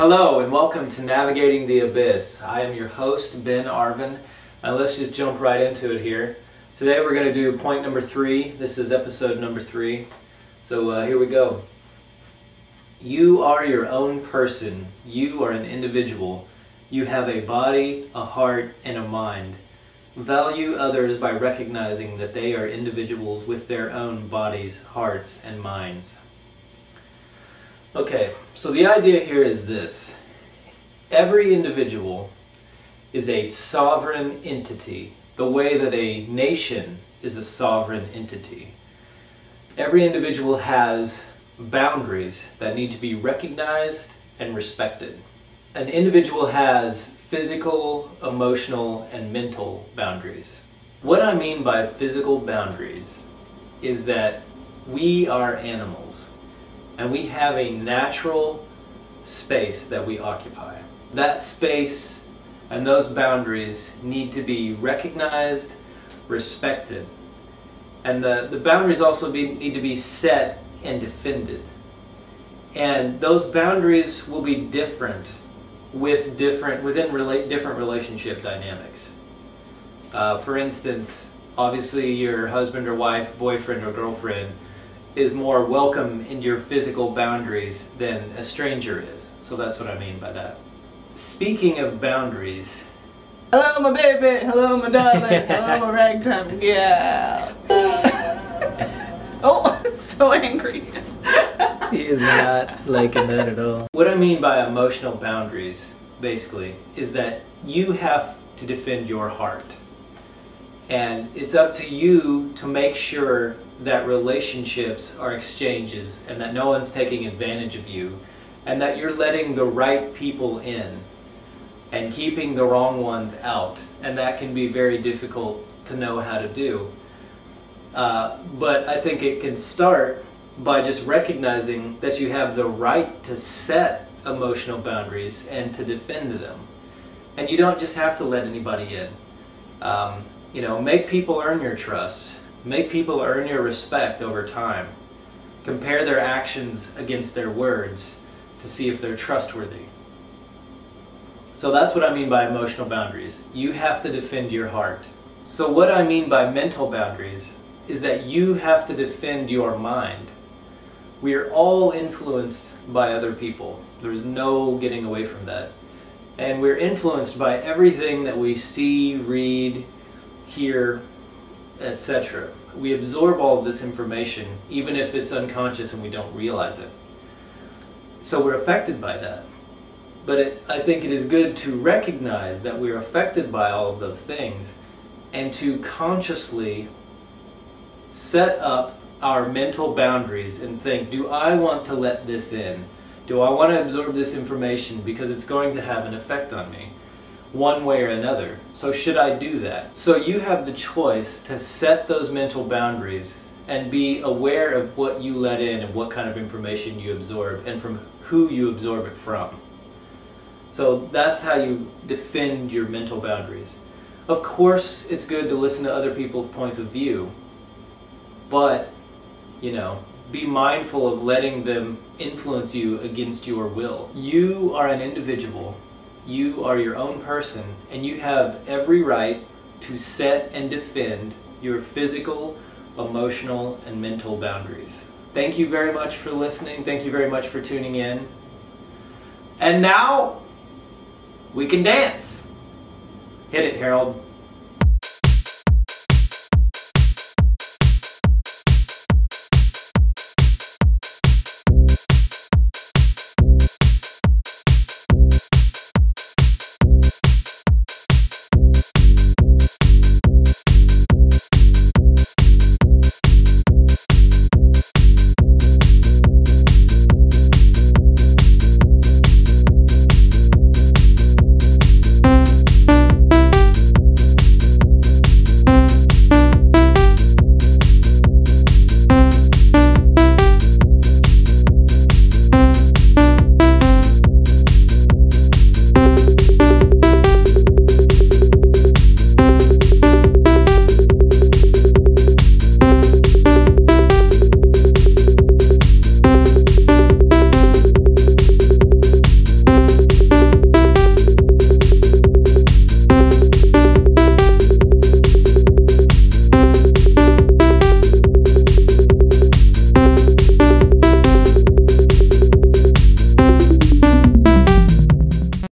Hello and welcome to Navigating the Abyss. I am your host, Ben Arvin, and let's just jump right into it here. Today we're going to do point number 3. This is episode number 3. So here we go. You are your own person. You are an individual. You have a body, a heart, and a mind. Value others by recognizing that they are individuals with their own bodies, hearts, and minds. Okay, so the idea here is this. Every individual is a sovereign entity, the way that a nation is a sovereign entity. Every individual has boundaries that need to be recognized and respected. An individual has physical, emotional, and mental boundaries. What I mean by physical boundaries is that we are animals. And we have a natural space that we occupy. That space and those boundaries need to be recognized, respected. And the boundaries also need to be set and defended. And those boundaries will be different within different relationship dynamics. For instance, obviously your husband or wife, boyfriend or girlfriend is more welcome in your physical boundaries than a stranger is. So that's what I mean by that. Speaking of boundaries. Hello my baby, hello my darling, hello my ragtime gal. Oh, so angry. He is not liking that at all. What I mean by emotional boundaries, basically, is that you have to defend your heart. And it's up to you to make sure that relationships are exchanges and that no one's taking advantage of you and that you're letting the right people in and keeping the wrong ones out. And that can be very difficult to know how to do. But I think it can start by just recognizing that you have the right to set emotional boundaries and to defend them. And you don't just have to let anybody in. Make people earn your trust. Make people earn your respect over time. Compare their actions against their words to see if they're trustworthy. So that's what I mean by emotional boundaries. You have to defend your heart. So what I mean by mental boundaries is that you have to defend your mind. We are all influenced by other people. There's no getting away from that. And we're influenced by everything that we see, read, hear, etc. We absorb all of this information, even if it's unconscious and we don't realize it. So we're affected by that. But I think it is good to recognize that we're affected by all of those things and to consciously set up our mental boundaries and think, do I want to let this in? Do I want to absorb this information because it's going to have an effect on me? One way or another. So should I do that? So you have the choice to set those mental boundaries and be aware of what you let in and what kind of information you absorb and from who you absorb it from. So that's how you defend your mental boundaries. Of course, it's good to listen to other people's points of view, but, be mindful of letting them influence you against your will. You are an individual. You are your own person, and you have every right to set and defend your physical, emotional, and mental boundaries. Thank you very much for listening. Thank you very much for tuning in. And now, we can dance. Hit it, Harold.